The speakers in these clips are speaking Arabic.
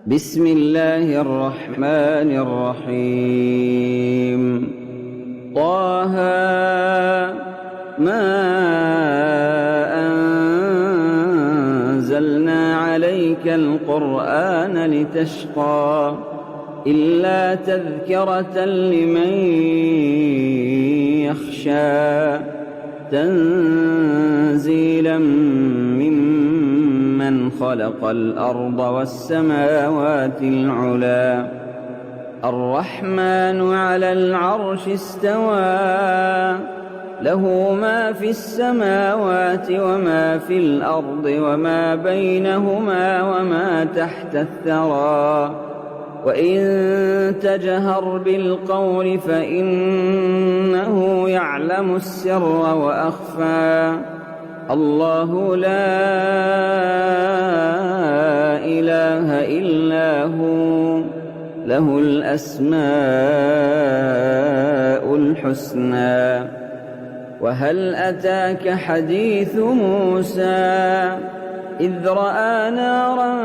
بسم الله الرحمن الرحيم طه ما أنزلنا عليك القرآن لتشقى إلا تذكرة لمن يخشى تنزيلا ممن خلق الأرض والسماوات العلى الرحمن على العرش استوى له ما في السماوات وما في الأرض وما بينهما وما تحت الثرى وإن تجهر بالقول فإنه يعلم السر وأخفى الله لا إله إلا هو له الأسماء الحسنى وهل أتاك حديث موسى إذ رأى نارا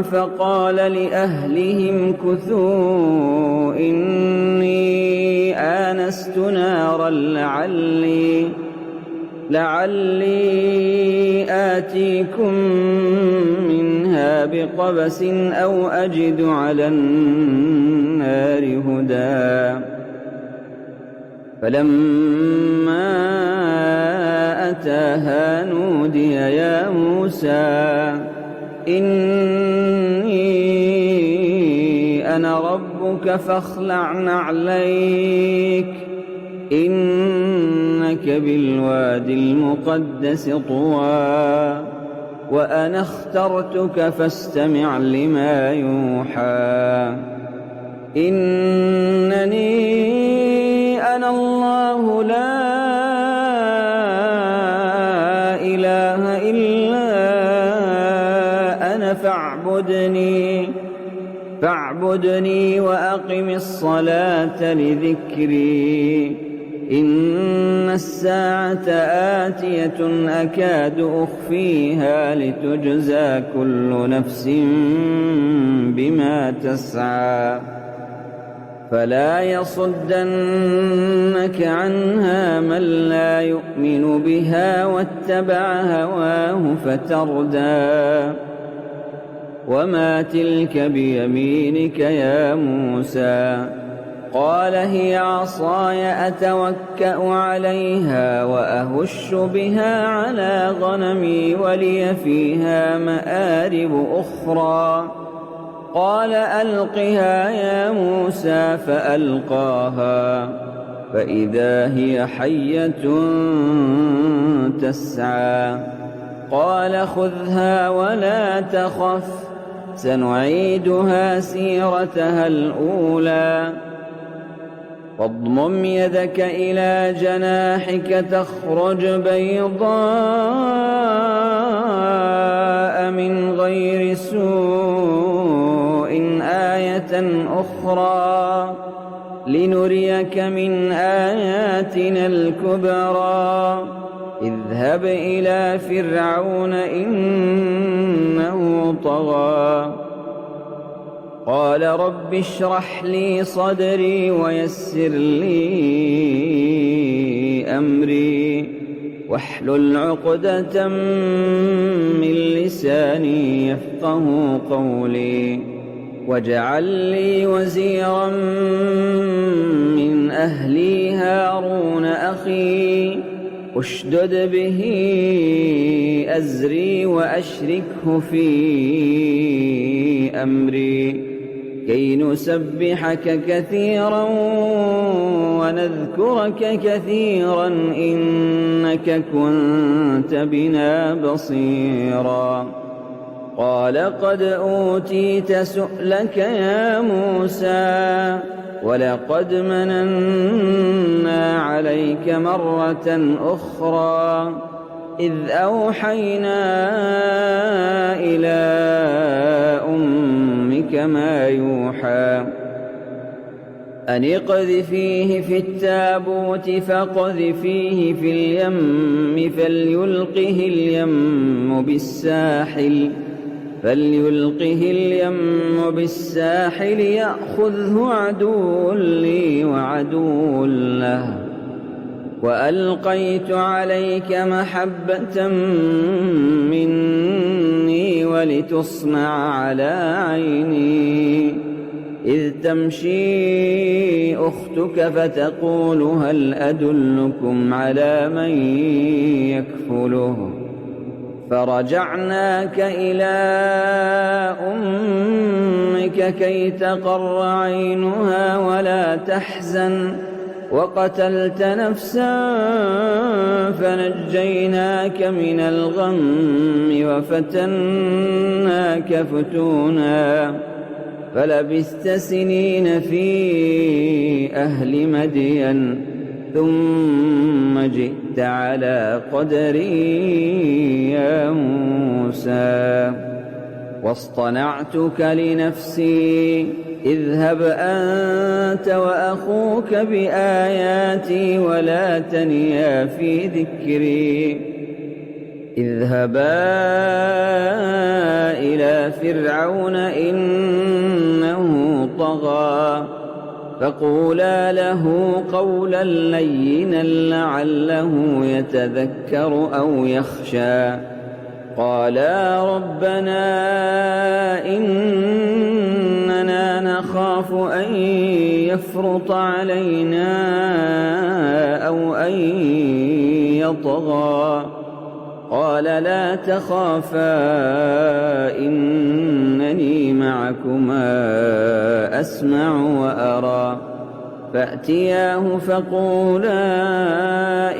فقال لأهلهم كثوا إني آنست نارا لعلي آتيكم منها بقبس أو أجد على النار هدى فلما أتاها نودي يا موسى إني أنا ربك فاخلع نعليك إنك بالوادي المقدس طوى وأنا اخترتك فاستمع لما يوحى إنني أنا الله لا إله إلا أنا فاعبدني وأقم الصلاة لذكري إن الساعة آتية أكاد أخفيها لتجزى كل نفس بما تسعى فلا يصدنك عنها من لا يؤمن بها واتبع هواه فتردى وما تلك بيمينك يا موسى قال هي عصاي أتوكأ عليها وأهش بها على غنمي ولي فيها مآرب أخرى قال ألقها يا موسى فألقاها فإذا هي حية تسعى قال خذها ولا تخف سنعيدها سيرتها الأولى واضمم يدك إلى جناحك تخرج بيضاء من غير سوء آية أخرى لنريك من آياتنا الكبرى اذهب إلى فرعون إنه طغى قال رب اشرح لي صدري ويسر لي أمري واحلل عقدة من لساني يفقه قولي واجعل لي وزيرا من أهلي هارون أخي اشدد به أزري وأشركه في أمري كي نسبحك كثيرا ونذكرك كثيرا إنك كنت بنا بصيرا قال قد أوتيت سؤلك يا موسى ولقد مننا عليك مرة أخرى إذ أوحينا إلى أمك ما يوحى أن اقذفيه في التابوت فاقذفيه في اليم فليلقه اليم بالساحل فليلقه اليم بالساحل يأخذه عدو لي وعدو له. وألقيت عليك محبة مني ولتصنع على عيني إذ تمشي أختك فتقول هل أدلكم على من يكفله. فرجعناك إلى أمك كي تقر عينها ولا تحزن وقتلت نفسا فنجيناك من الغم وفتناك فتونا فلبثت سنين في أهل مدين ثم جئت على قدري يا موسى. واصطنعتك لنفسي اذهب أنت وأخوك بآياتي ولا تنيا في ذكري. اذهبا إلى فرعون إنه طغى فقولا له قولا لينا لعله يتذكر أو يخشى. قالا ربنا إننا نخاف أن يفرط علينا أو أن يطغى. قال لا تخافا إنني معكما أسمع وأرى. فأتياه فقولا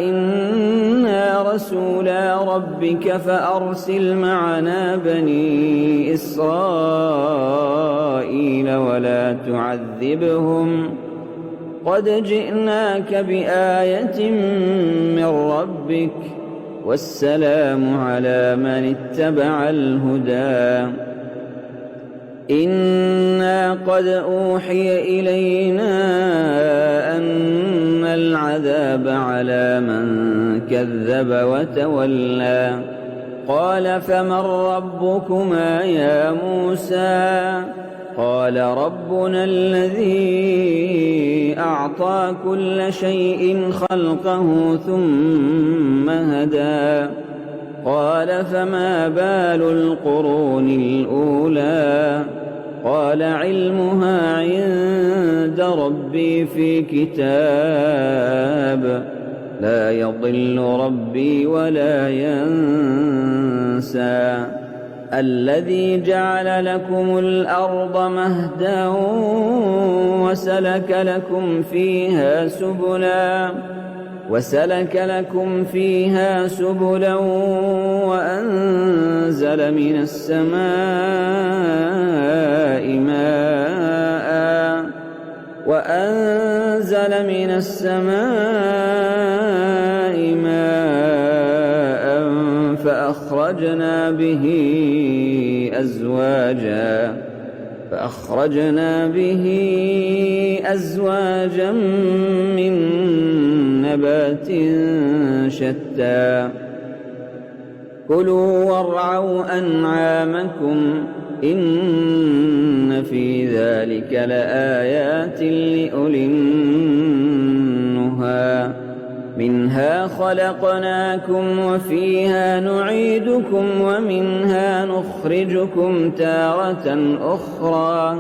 إنا رسولا ربك فأرسل معنا بني إسرائيل ولا تعذبهم قد جئناك بآية من ربك والسلام على من اتبع الهدى. إنا قد أوحي إلينا أن العذاب على من كذب وتولى. قال فمن ربكما يا موسى؟ قال ربنا الذي أعطى كل شيء خلقه ثم هدى. قال فما بال القرون الأولى؟ قال علمها عند ربي في كتاب لا يضل ربي ولا ينسى. الذي جعل لكم الأرض مهدا وسلك لكم فيها سبلا وأنزل من السماء ماء فأخرجنا به أزواجا من نبات شتى. كلوا وارعوا أنعامكم إن في ذلك لآيات لأولي النهى. منها خلقناكم وفيها نعيدكم ومنها نخرجكم تارة أخرى.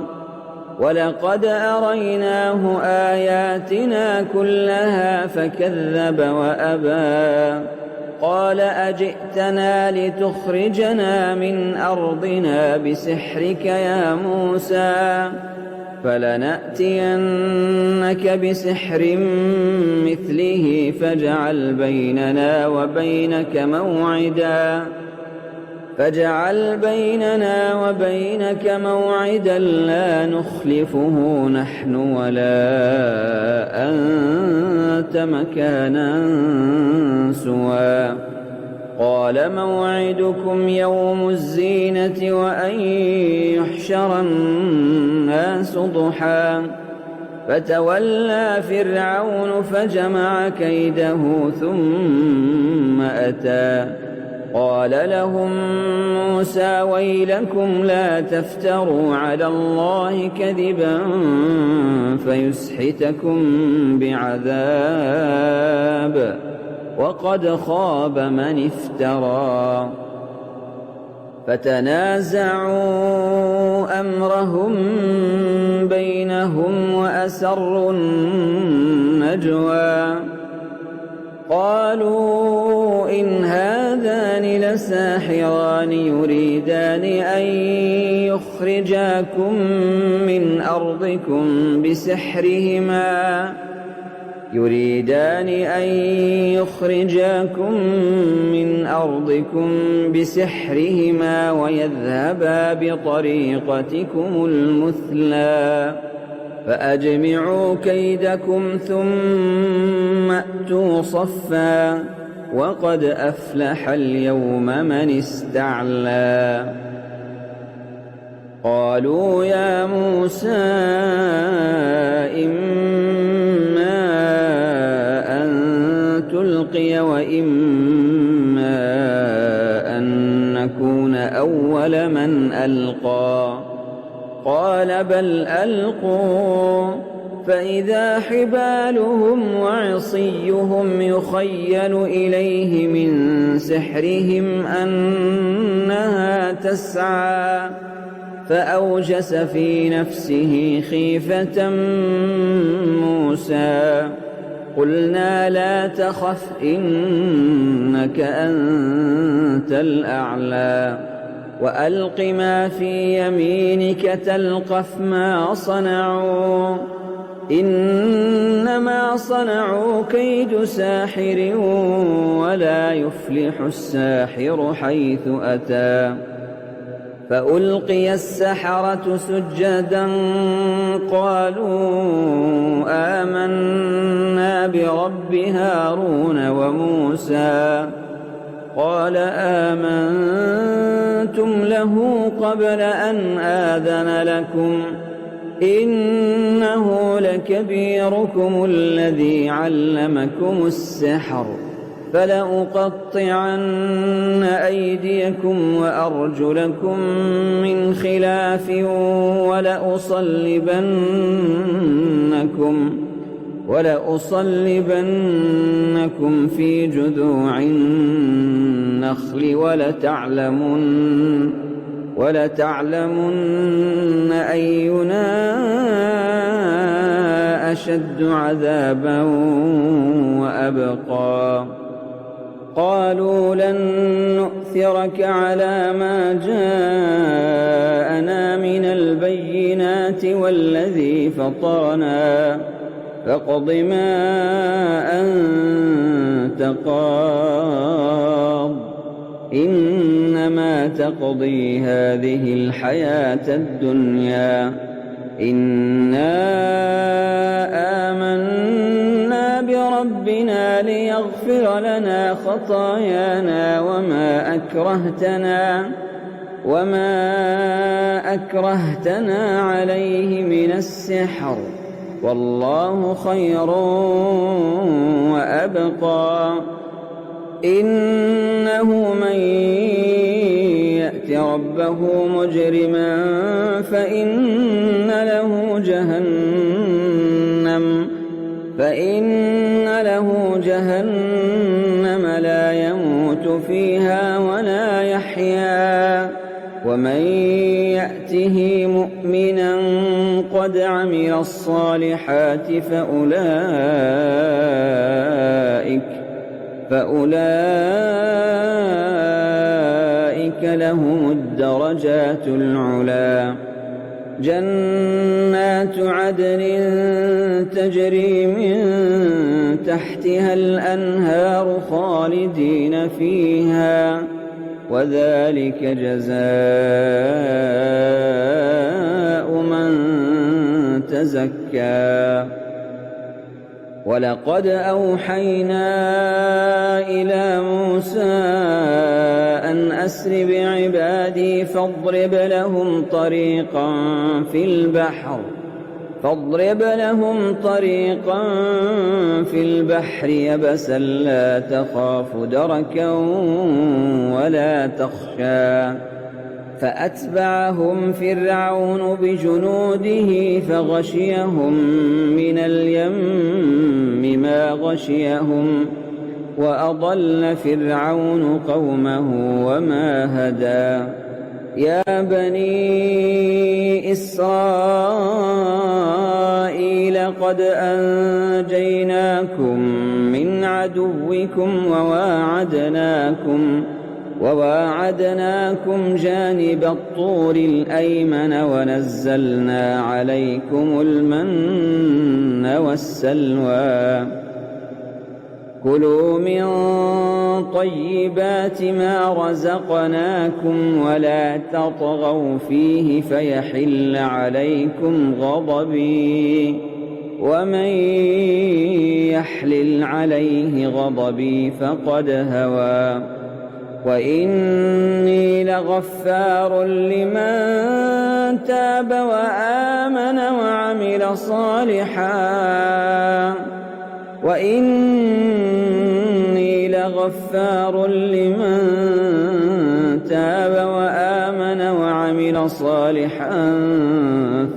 ولقد أريناه آياتنا كلها فكذب وأبى. قال أجئتنا لتخرجنا من أرضنا بسحرك يا موسى؟ فلنأتينك بسحر مثله فاجعل بيننا وبينك موعدا لا نخلفه نحن ولا أنت مكانا سوى. قال موعدكم يوم الزينة وأن يحشر الناس ضحى. فتولى فرعون فجمع كيده ثم أتى. قال لهم موسى ويلكم لا تفتروا على الله كذبا فيسحتكم بعذاب وقد خاب من افترى فتنازعوا أمرهم بينهم وأسروا النجوى قالوا إن هذان لساحران يريدان أن يخرجاكم من أرضكم بسحرهما ويذهبا بطريقتكم المثلى فأجمعوا كيدكم ثم أتوا صفا وقد أفلح اليوم من استعلى قالوا يا موسى إما أن تلقي وإما أن نكون أول من ألقى قال بل ألقوا فإذا حبالهم وعصيهم يخيل إليه من سحرهم أنها تسعى فأوجس في نفسه خيفة موسى قلنا لا تخف إنك أنت الأعلى وألق ما في يمينك تلقف ما صنعوا إنما صنعوا كيد ساحر ولا يفلح الساحر حيث أتى فألقي السحرة سجدا قالوا آمنا برب هارون وموسى قال آمنتم له قبل أن آذن لكم إنه لكبيركم الذي علمكم السحر فلأقطعن أيديكم وأرجلكم من خلاف ولأصلبنكم في جذوع النخل ولتعلمن أينا أشد عذابا وأبقى قالوا لن نؤثرك على ما جاءنا من البينات والذي فطرنا فاقض ما أنت قاض إنما تقضي هذه الحياة الدنيا إنا آمنا بربنا ليغفر لنا خطايانا وما أكرهتنا عليه من السحر والله خير وأبقى إنه من يأت ربه مجرما فإن له جهنم لا يموت فيها ولا يحيا ومن يأته مؤمنا قد عمل الصالحات فأولئك لهم الدرجات العلى جنات عدن تجري من تحتها الأنهار خالدين فيها وذلك جزاء من تزكى ولقد أوحينا إلى موسى أن أسر بعبادي فاضرب لهم طريقا في البحر فاضرب لهم طريقا في البحر يبسا لا تخاف دركا ولا تخشى فأتبعهم فرعون بجنوده فغشيهم من اليم ما غشيهم وأضل فرعون قومه وما هدى يا بني إسرائيل قد أنجيناكم من عدوكم وواعدناكم جانب الطور الأيمن ونزلنا عليكم المن والسلوى كلوا من طيبات ما رزقناكم ولا تطغوا فيه فيحل عليكم غضبي ومن يحلل عليه غضبي فقد هوى وإني لغفار لمن تاب وآمن وعمل صالحا وإني لغفار لمن تاب وآمن وعمل صالحا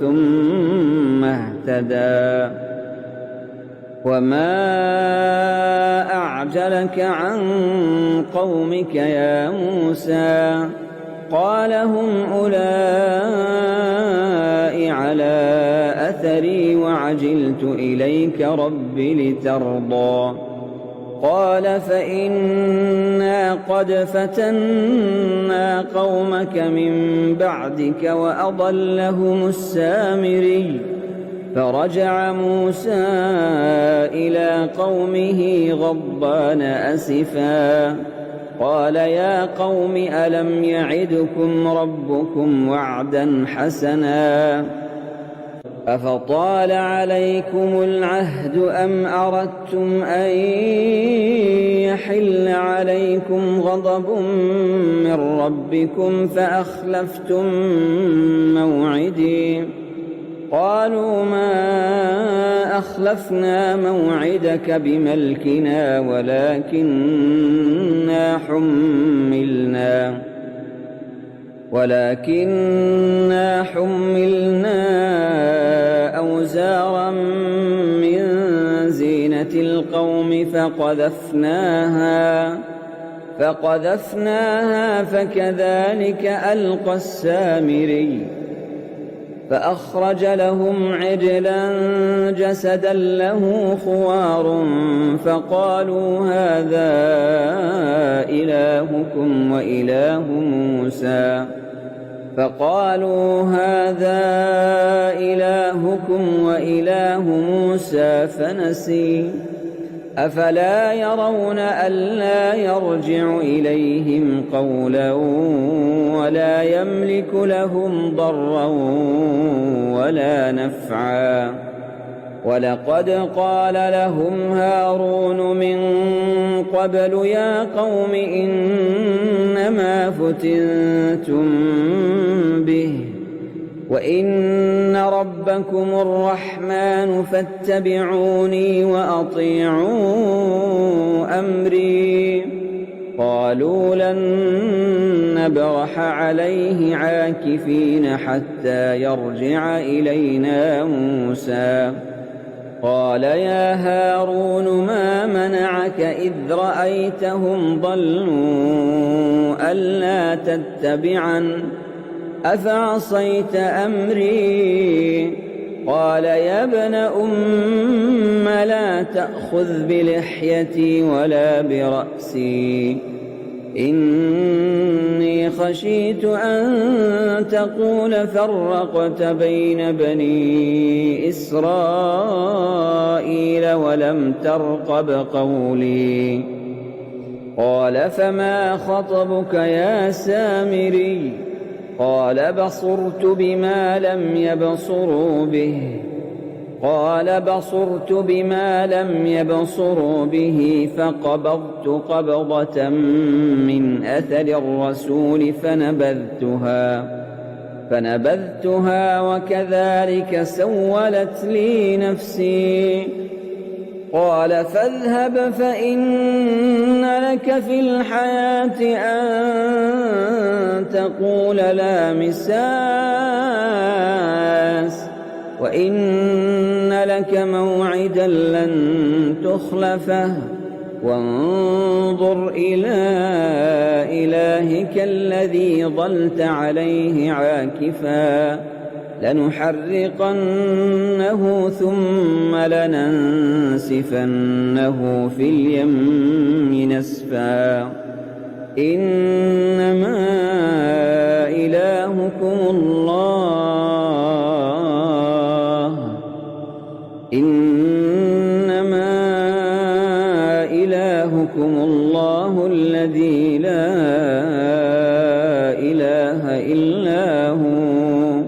ثم اهتدى وما أعجلك عن قومك يا موسى قال هم أولئك على أثري وعجلت إليك رب لترضى قال فإنا قد فتنا قومك من بعدك وأضلهم السامري فرجع موسى إلى قومه غضبان أسفا قال يا قوم ألم يعدكم ربكم وعدا حسنا أفطال عليكم العهد أم أردتم أن يحل عليكم غضب من ربكم فأخلفتم موعدي قالوا ما أخلفنا موعدك بملكنا ولكننا حملنا أوزارا من زينة القوم فقذفناها فكذلك ألقى السامري فأخرج لهم عجلا جسدا له خوار فقالوا هذا إلهكم وإله موسى فنسي أفلا يرون ألا يرجع إليهم قولا ولا يملك لهم ضرا ولا نفعا ولقد قال لهم هارون من قبل يا قوم إنما فتنتم به وإن ربكم الرحمن فاتبعوني وأطيعوا أمري قالوا لن نبرح عليه عاكفين حتى يرجع إلينا موسى قال يا هارون ما منعك إذ رأيتهم ضلوا ألا تتبعن أفعصيت أمري قال يا ابن أم لا تأخذ بلحيتي ولا برأسي إني خشيت أن تقول فرقت بين بني إسرائيل ولم ترقب قولي قال فما خطبك يا سامري قال بصرت بما لم يبصروا به فقبضت قبضة من أثر الرسول فنبذتها وكذلك سولت لي نفسي. قال فاذهب فإن لك في الحياة أن تقول لا مساس وإن لك موعدا لن تخلفه وانظر إلى إلهك الذي ظلت عليه عاكفا لنحرقنه ثم لننسفنه في اليم نسفا. إنما إلهكم الله الذي لا إله إلا هو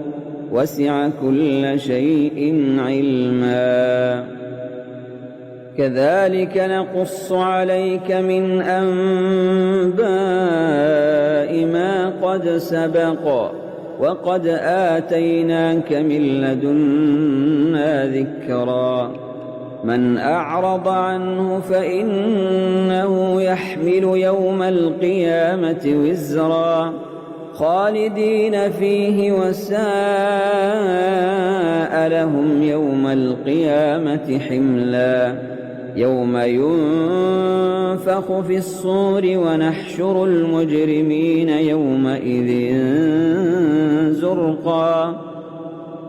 وسع كل شيء علما. كذلك نقص عليك من أنباء ما قد سبق وقد آتيناك من لدنا ذكرا. من أعرض عنه فإنه يحمل يوم القيامة وزرا خالدين فيه وساء لهم يوم القيامة حملا. يوم ينفخ في الصور ونحشر المجرمين يومئذ زرقا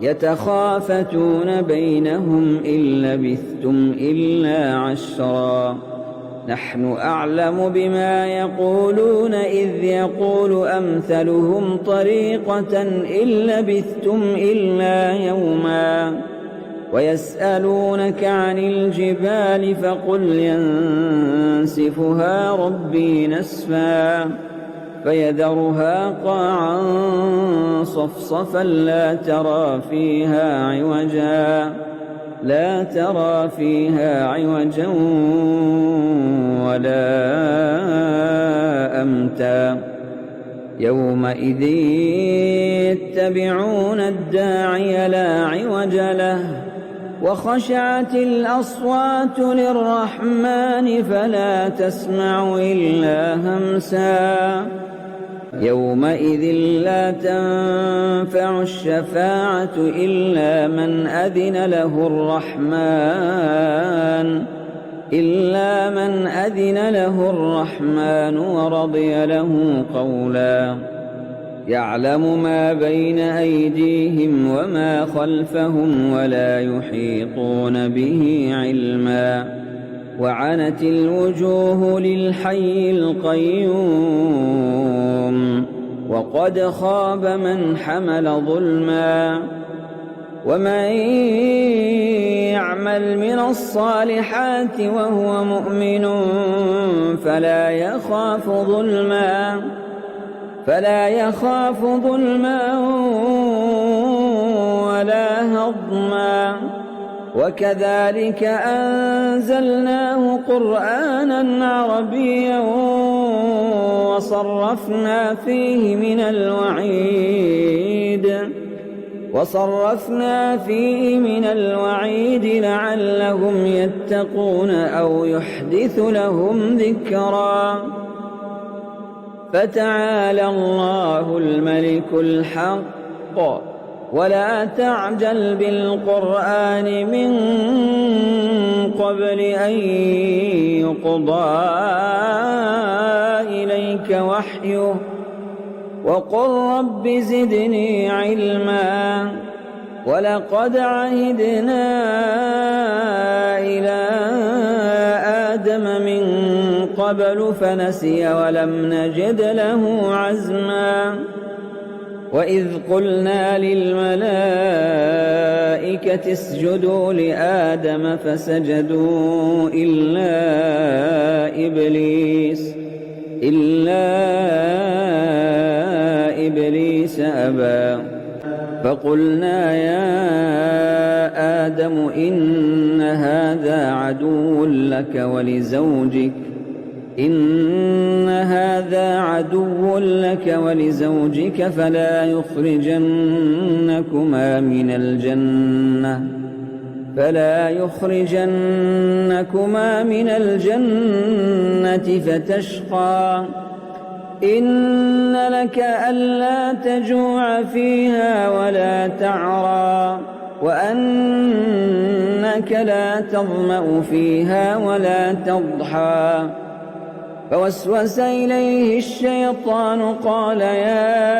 يتخافتون بينهم إن لبثتم إلا عشرا. نحن أعلم بما يقولون إذ يقول أمثلهم طريقة إن لبثتم إلا يوما. ويسألونك عن الجبال فقل ينسفها ربي نسفا فيذرها قاعا صفصفا لا ترى فيها عوجا ولا أمتا. يومئذ يتبعون الداعي لا عوج له وخشعت الأصوات للرحمن فلا تسمع إلا همسا. يومئذ لا تنفع الشفاعة إلا من أذن له الرحمن ورضي له قولا. يعلم ما بين أيديهم وما خلفهم ولا يحيطون به علما. وعنت الوجوه للحي القيوم وقد خاب من حمل ظلما. ومن يعمل من الصالحات وهو مؤمن فلا يخاف ظلما ولا هضما. وكذلك أنزلناه قرآنا عربيا وصرفنا فيه من الوعيد لعلهم يتقون أو يحدث لهم ذكرا. فتعالى الله الملك الحق ولا تعجل بالقرآن من قبل أن يقضى إليك وحيه وقل رب زدني علما. ولقد عهدنا إلى آدم من قبل فنسي ولم نجد له عزما. وإذ قلنا للملائكة اسجدوا لآدم فسجدوا إلا إبليس أبى. فقلنا يا آدم إن هذا عدو لك ولزوجك إن هذا عدو لك ولزوجك فلا يخرجنكما من الجنة فتشقى إن لك ألا تجوع فيها ولا تعرى وأنك لا تظمأ فيها ولا تضحى فوسوس إليه الشيطان قال يا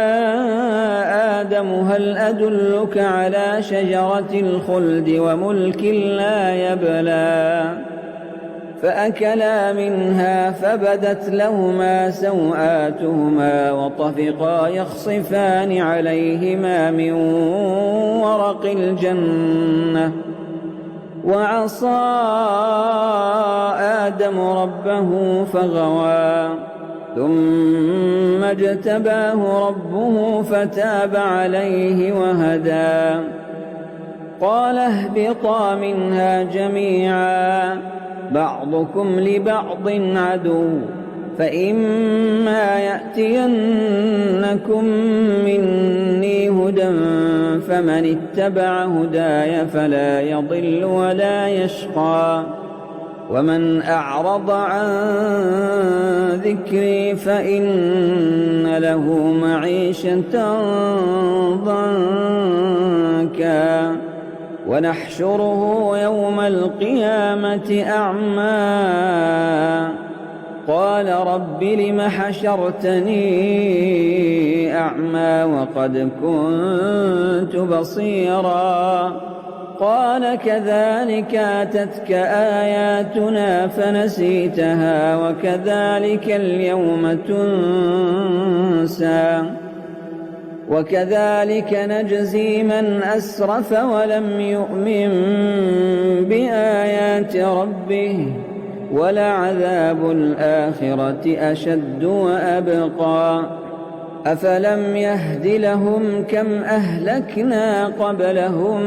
آدم هل أدلك على شجرة الخلد وملك لا يبلى فأكلا منها فبدت لهما سوآتهما وطفقا يخصفان عليهما من ورق الجنة وعصى آدم ربه فغوى ثم اجتباه ربه فتاب عليه وهدى قال اهبطا منها جميعا بعضكم لبعض عدو فإما يأتينكم مني هدى فمن اتبع هداي فلا يضل ولا يشقى ومن أعرض عن ذكري فإن له معيشة ضنكا ونحشره يوم القيامة أعمى قال رب لم حشرتني أعمى وقد كنت بصيرا قال كذلك أتتك آياتنا فنسيتها وكذلك اليوم تنسى وكذلك نجزي من أسرف ولم يؤمن بآيات ربه ولعذاب الآخرة أشد وأبقى أفلم يهد لهم كم أهلكنا قبلهم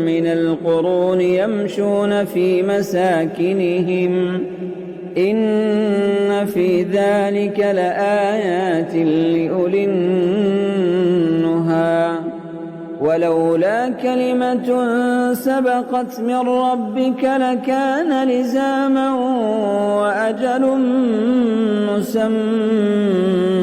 من القرون يمشون في مساكنهم إن في ذلك لآيات لأولي النهى ولولا كلمة سبقت من ربك لكان لزاما وأجل مسمى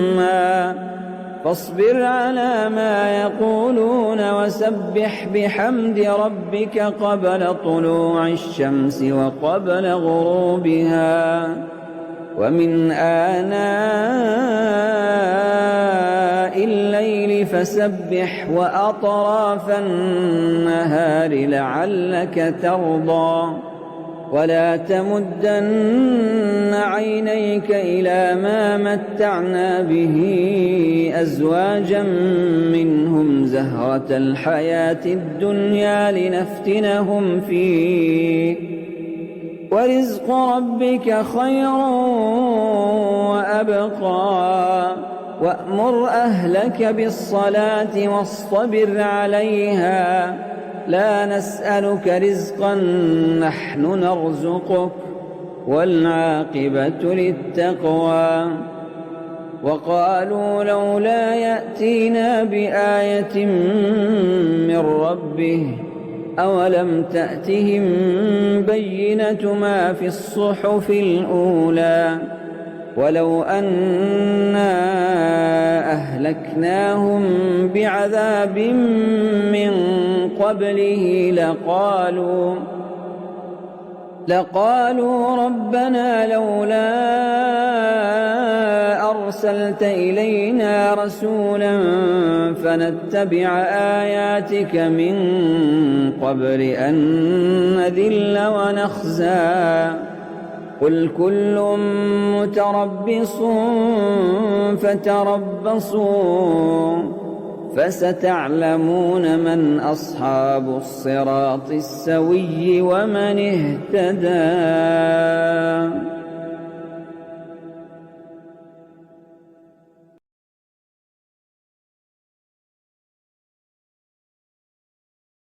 فاصبر على ما يقولون وسبح بحمد ربك قبل طلوع الشمس وقبل غروبها ومن آناء الليل فسبح وأطراف النهار لعلك ترضى ولا تمدن عينيك إلى ما متعنا به أزواجا منهم زهرة الحياة الدنيا لنفتنهم فيه ورزق ربك خير وأبقى وأمر أهلك بالصلاة واصطبر عليها لا نسألك رزقا نحن نرزقك والعاقبة للتقوى وقالوا لولا يأتينا بآية من ربه أولم تأتهم بينة ما في الصحف الأولى ولو أنا أهلكناهم بعذاب من قبله لقالوا ربنا لولا أرسلت إلينا رسولا فنتبع آياتك من قبل أن نذل ونخزى قل كل متربص فتربصوا فستعلمون من أصحاب الصراط السوي ومن اهتدى.